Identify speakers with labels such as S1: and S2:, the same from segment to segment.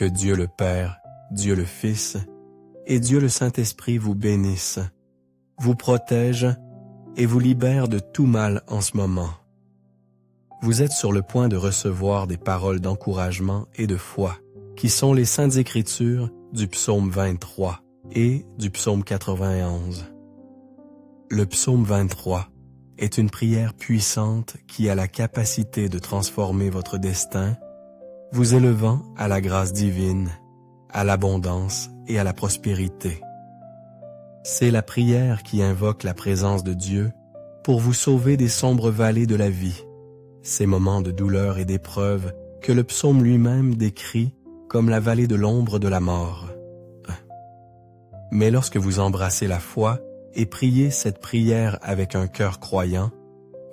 S1: Que Dieu le Père, Dieu le Fils et Dieu le Saint-Esprit vous bénissent, vous protègent et vous libèrent de tout mal en ce moment. Vous êtes sur le point de recevoir des paroles d'encouragement et de foi, qui sont les Saintes Écritures du psaume 23 et du psaume 91. Le psaume 23 est une prière puissante qui a la capacité de transformer votre destin, vous élevant à la grâce divine, à l'abondance et à la prospérité. C'est la prière qui invoque la présence de Dieu pour vous sauver des sombres vallées de la vie, ces moments de douleur et d'épreuve que le psaume lui-même décrit comme la vallée de l'ombre de la mort. Mais lorsque vous embrassez la foi et priez cette prière avec un cœur croyant,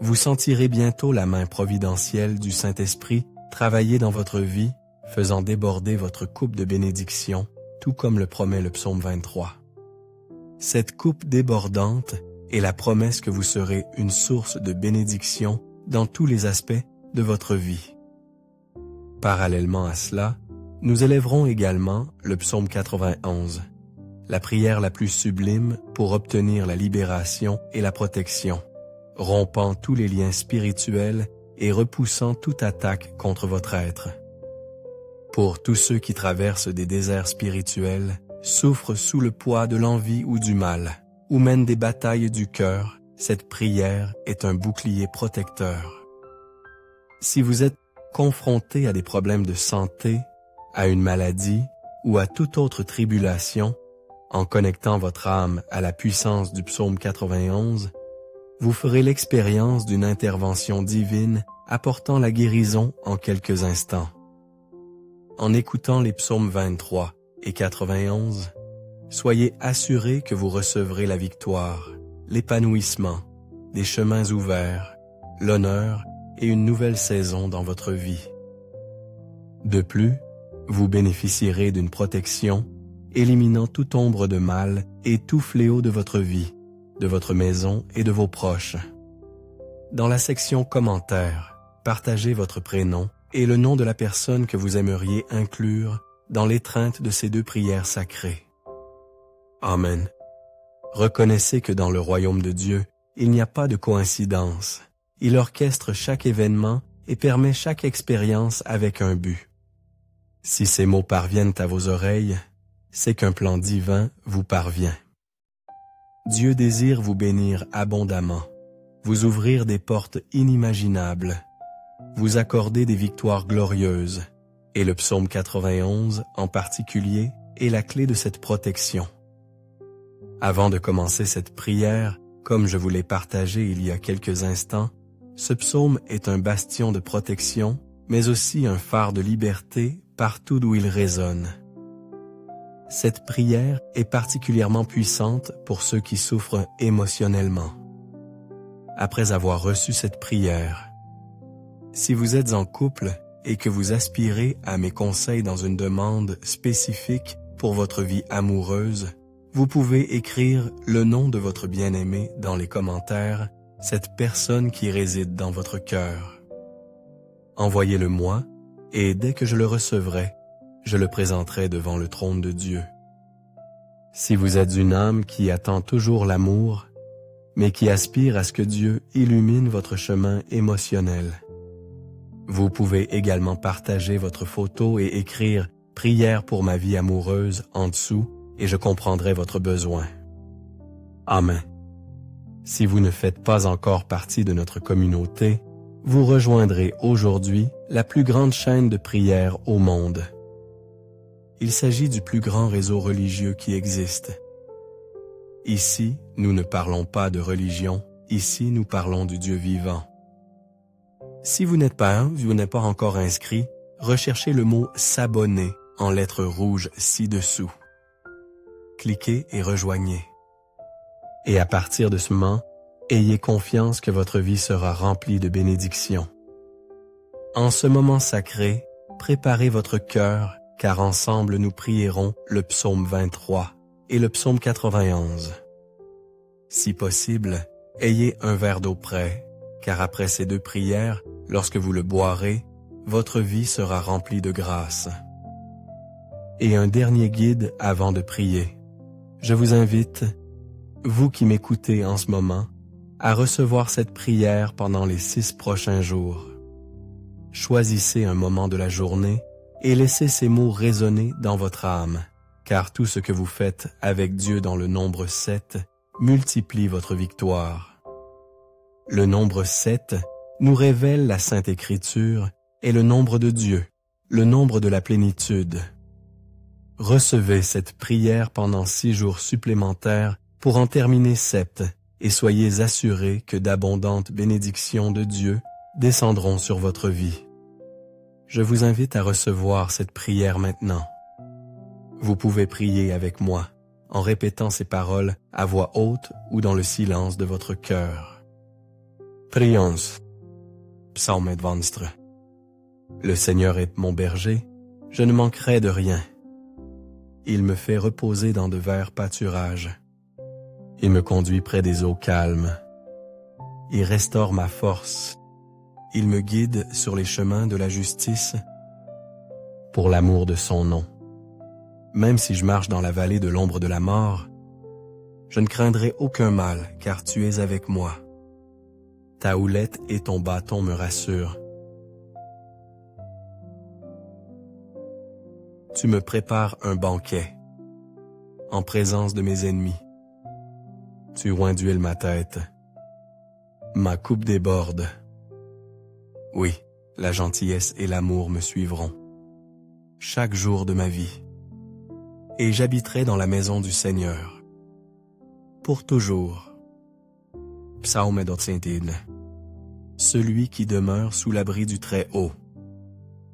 S1: vous sentirez bientôt la main providentielle du Saint-Esprit travailler dans votre vie, faisant déborder votre coupe de bénédiction, tout comme le promet le psaume 23. Cette coupe débordante est la promesse que vous serez une source de bénédiction dans tous les aspects de votre vie. Parallèlement à cela, nous élèverons également le psaume 91, la prière la plus sublime pour obtenir la libération et la protection, rompant tous les liens spirituels et repoussant toute attaque contre votre être. Pour tous ceux qui traversent des déserts spirituels, souffrent sous le poids de l'envie ou du mal, ou mènent des batailles du cœur, cette prière est un bouclier protecteur. Si vous êtes confronté à des problèmes de santé, à une maladie ou à toute autre tribulation, en connectant votre âme à la puissance du psaume 91, vous ferez l'expérience d'une intervention divine apportant la guérison en quelques instants. En écoutant les psaumes 23 et 91, soyez assurés que vous recevrez la victoire, l'épanouissement, des chemins ouverts, l'honneur et une nouvelle saison dans votre vie. De plus, vous bénéficierez d'une protection éliminant toute ombre de mal et tout fléau de votre vie, de votre maison et de vos proches. Dans la section commentaires, partagez votre prénom et le nom de la personne que vous aimeriez inclure dans l'étreinte de ces deux prières sacrées. Amen. Reconnaissez que dans le royaume de Dieu, il n'y a pas de coïncidence. Il orchestre chaque événement et permet chaque expérience avec un but. Si ces mots parviennent à vos oreilles, c'est qu'un plan divin vous parvient. Dieu désire vous bénir abondamment, vous ouvrir des portes inimaginables, vous accorder des victoires glorieuses, et le psaume 91 en particulier est la clé de cette protection. Avant de commencer cette prière, comme je vous l'ai partagé il y a quelques instants, ce psaume est un bastion de protection, mais aussi un phare de liberté partout d'où il résonne. Cette prière est particulièrement puissante pour ceux qui souffrent émotionnellement. Après avoir reçu cette prière, si vous êtes en couple et que vous aspirez à mes conseils dans une demande spécifique pour votre vie amoureuse, vous pouvez écrire le nom de votre bien-aimé dans les commentaires, cette personne qui réside dans votre cœur. Envoyez-le-moi et dès que je le recevrai, je le présenterai devant le trône de Dieu. Si vous êtes une âme qui attend toujours l'amour, mais qui aspire à ce que Dieu illumine votre chemin émotionnel, vous pouvez également partager votre photo et écrire « Prière pour ma vie amoureuse » en dessous et je comprendrai votre besoin. Amen. Si vous ne faites pas encore partie de notre communauté, vous rejoindrez aujourd'hui la plus grande chaîne de prière au monde. Il s'agit du plus grand réseau religieux qui existe. Ici, nous ne parlons pas de religion, ici nous parlons du Dieu vivant. Si vous n'êtes pas encore inscrit, recherchez le mot « s'abonner » en lettres rouges ci-dessous. Cliquez et rejoignez. Et à partir de ce moment, ayez confiance que votre vie sera remplie de bénédictions. En ce moment sacré, préparez votre cœur, car ensemble nous prierons le psaume 23 et le psaume 91. Si possible, ayez un verre d'eau prêt, car après ces deux prières, lorsque vous le boirez, votre vie sera remplie de grâce. Et un dernier guide avant de prier. Je vous invite, vous qui m'écoutez en ce moment, à recevoir cette prière pendant les 6 prochains jours. Choisissez un moment de la journée et laissez ces mots résonner dans votre âme, car tout ce que vous faites avec Dieu dans le nombre 7 multiplie votre victoire. Le nombre 7 nous révèle la Sainte Écriture et le nombre de Dieu, le nombre de la plénitude. Recevez cette prière pendant 6 jours supplémentaires pour en terminer 7 et soyez assurés que d'abondantes bénédictions de Dieu descendront sur votre vie. Je vous invite à recevoir cette prière maintenant. Vous pouvez prier avec moi en répétant ces paroles à voix haute ou dans le silence de votre cœur. Prions. Psaume 20. Le Seigneur est mon berger, je ne manquerai de rien. Il me fait reposer dans de verts pâturages. Il me conduit près des eaux calmes. Il restaure ma force. Il me guide sur les chemins de la justice pour l'amour de son nom. Même si je marche dans la vallée de l'ombre de la mort, je ne craindrai aucun mal, car tu es avec moi. Ta houlette et ton bâton me rassurent. Tu me prépares un banquet, en présence de mes ennemis. Tu oins d'huile ma tête. Ma coupe déborde. Oui, la gentillesse et l'amour me suivront, chaque jour de ma vie. Et j'habiterai dans la maison du Seigneur, pour toujours. Psaume 20. Celui qui demeure sous l'abri du Très-Haut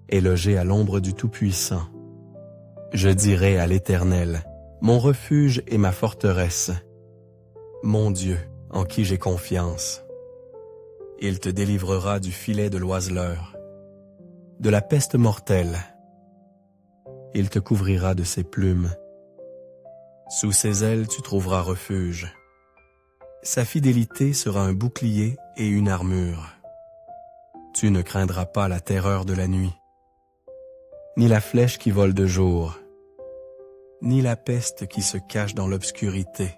S1: est logé à l'ombre du Tout-Puissant. Je dirai à l'Éternel, mon refuge et ma forteresse, mon Dieu, en qui j'ai confiance. Il te délivrera du filet de l'oiseleur, de la peste mortelle. Il te couvrira de ses plumes. Sous ses ailes tu trouveras refuge. Sa fidélité sera un bouclier et une armure. Tu ne craindras pas la terreur de la nuit, ni la flèche qui vole de jour, ni la peste qui se cache dans l'obscurité,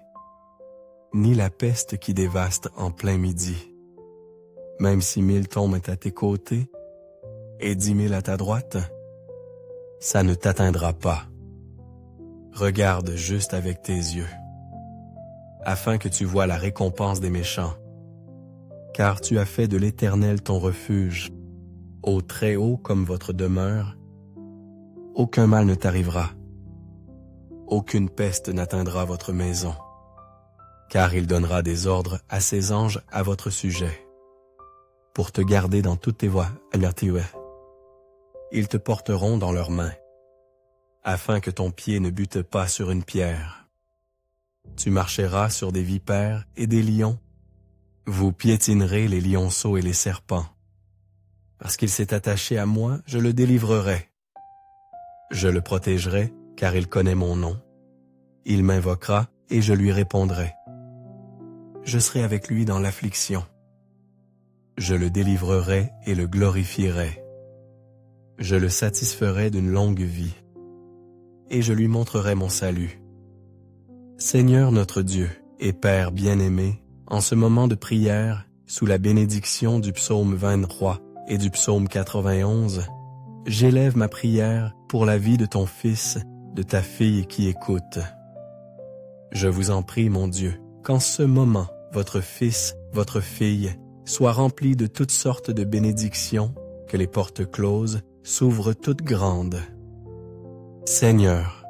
S1: ni la peste qui dévaste en plein midi. Même si 1000 tombent à tes côtés et 10 000 à ta droite, ça ne t'atteindra pas. Regarde juste avec tes yeux, afin que tu vois la récompense des méchants. Car tu as fait de l'Éternel ton refuge, au Très-Haut comme votre demeure. Aucun mal ne t'arrivera. Aucune peste n'atteindra votre maison, car il donnera des ordres à ses anges à votre sujet, pour te garder dans toutes tes voies. Ils te porteront dans leurs mains, afin que ton pied ne bute pas sur une pierre. Tu marcheras sur des vipères et des lions. Vous piétinerez les lionceaux et les serpents. Parce qu'il s'est attaché à moi, je le délivrerai. Je le protégerai, car il connaît mon nom. Il m'invoquera, et je lui répondrai. Je serai avec lui dans l'affliction. Je le délivrerai et le glorifierai. Je le satisferai d'une longue vie, et je lui montrerai mon salut. Seigneur notre Dieu et Père bien-aimé, en ce moment de prière, sous la bénédiction du psaume 23 et du psaume 91, j'élève ma prière pour la vie de ton fils, de ta fille qui écoute. Je vous en prie, mon Dieu, qu'en ce moment, votre fils, votre fille, soit rempli de toutes sortes de bénédictions, que les portes closes s'ouvrent toutes grandes. Seigneur,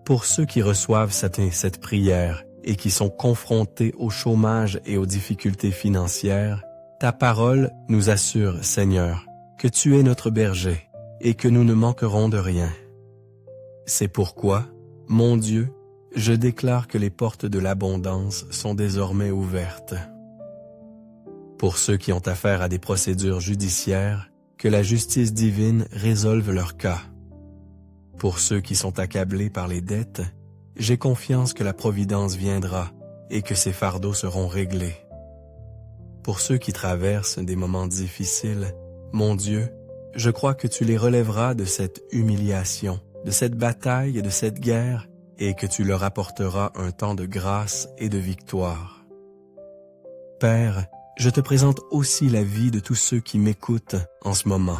S1: pour ceux qui reçoivent cette prière et qui sont confrontés au chômage et aux difficultés financières, ta parole nous assure, Seigneur, que tu es notre berger et que nous ne manquerons de rien. C'est pourquoi, mon Dieu, je déclare que les portes de l'abondance sont désormais ouvertes. Pour ceux qui ont affaire à des procédures judiciaires, que la justice divine résolve leur cas. Pour ceux qui sont accablés par les dettes, j'ai confiance que la providence viendra et que ces fardeaux seront réglés. Pour ceux qui traversent des moments difficiles, mon Dieu, je crois que tu les relèveras de cette humiliation de cette bataille et de cette guerre, et que tu leur apporteras un temps de grâce et de victoire. Père, je te présente aussi la vie de tous ceux qui m'écoutent en ce moment.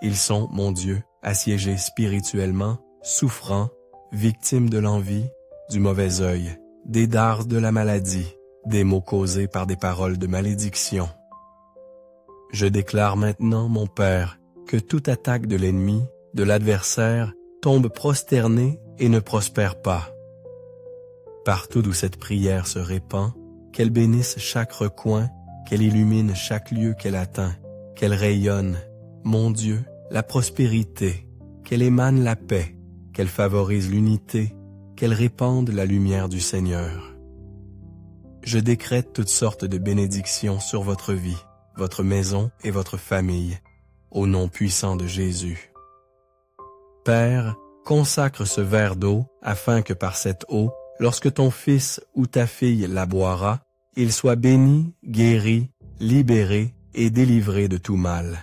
S1: Ils sont, mon Dieu, assiégés spirituellement, souffrants, victimes de l'envie, du mauvais œil, des dards de la maladie, des maux causés par des paroles de malédiction. Je déclare maintenant, mon Père, que toute attaque de l'ennemi, de l'adversaire, tombe prosternée et ne prospère pas. Partout d'où cette prière se répand, qu'elle bénisse chaque recoin, qu'elle illumine chaque lieu qu'elle atteint, qu'elle rayonne, mon Dieu, la prospérité, qu'elle émane la paix, qu'elle favorise l'unité, qu'elle répande la lumière du Seigneur. Je décrète toutes sortes de bénédictions sur votre vie, votre maison et votre famille, au nom puissant de Jésus. Père, consacre ce verre d'eau afin que par cette eau, lorsque ton fils ou ta fille la boira, il soit béni, guéri, libéré et délivré de tout mal.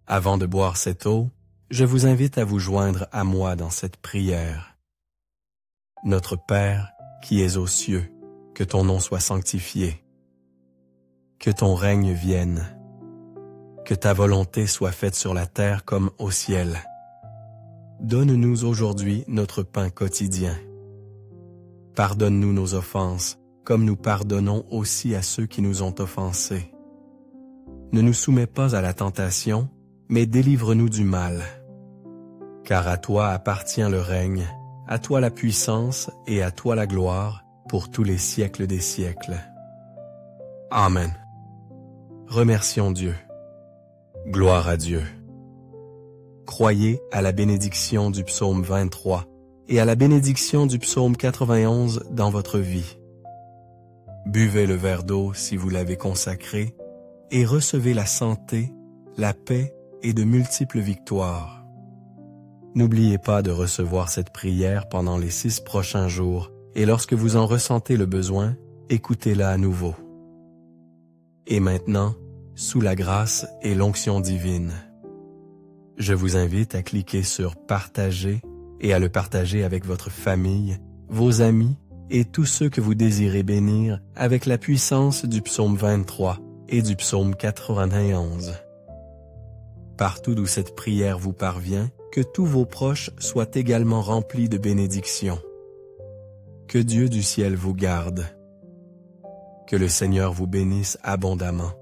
S1: Avant de boire cette eau, je vous invite à vous joindre à moi dans cette prière. Notre Père, qui es aux cieux, que ton nom soit sanctifié. Que ton règne vienne. Que ta volonté soit faite sur la terre comme au ciel. Donne-nous aujourd'hui notre pain quotidien. Pardonne-nous nos offenses, comme nous pardonnons aussi à ceux qui nous ont offensés. Ne nous soumets pas à la tentation, mais délivre-nous du mal. Car à toi appartient le règne, à toi la puissance et à toi la gloire, pour tous les siècles des siècles. Amen. Remercions Dieu. Gloire à Dieu. Croyez à la bénédiction du psaume 23 et à la bénédiction du psaume 91 dans votre vie. Buvez le verre d'eau si vous l'avez consacré et recevez la santé, la paix et de multiples victoires. N'oubliez pas de recevoir cette prière pendant les 6 prochains jours et lorsque vous en ressentez le besoin, écoutez-la à nouveau. Et maintenant, sous la grâce et l'onction divine, je vous invite à cliquer sur « Partager » et à le partager avec votre famille, vos amis et tous ceux que vous désirez bénir avec la puissance du psaume 23 et du psaume 91. Partout d'où cette prière vous parvient, que tous vos proches soient également remplis de bénédictions. Que Dieu du ciel vous garde. Que le Seigneur vous bénisse abondamment.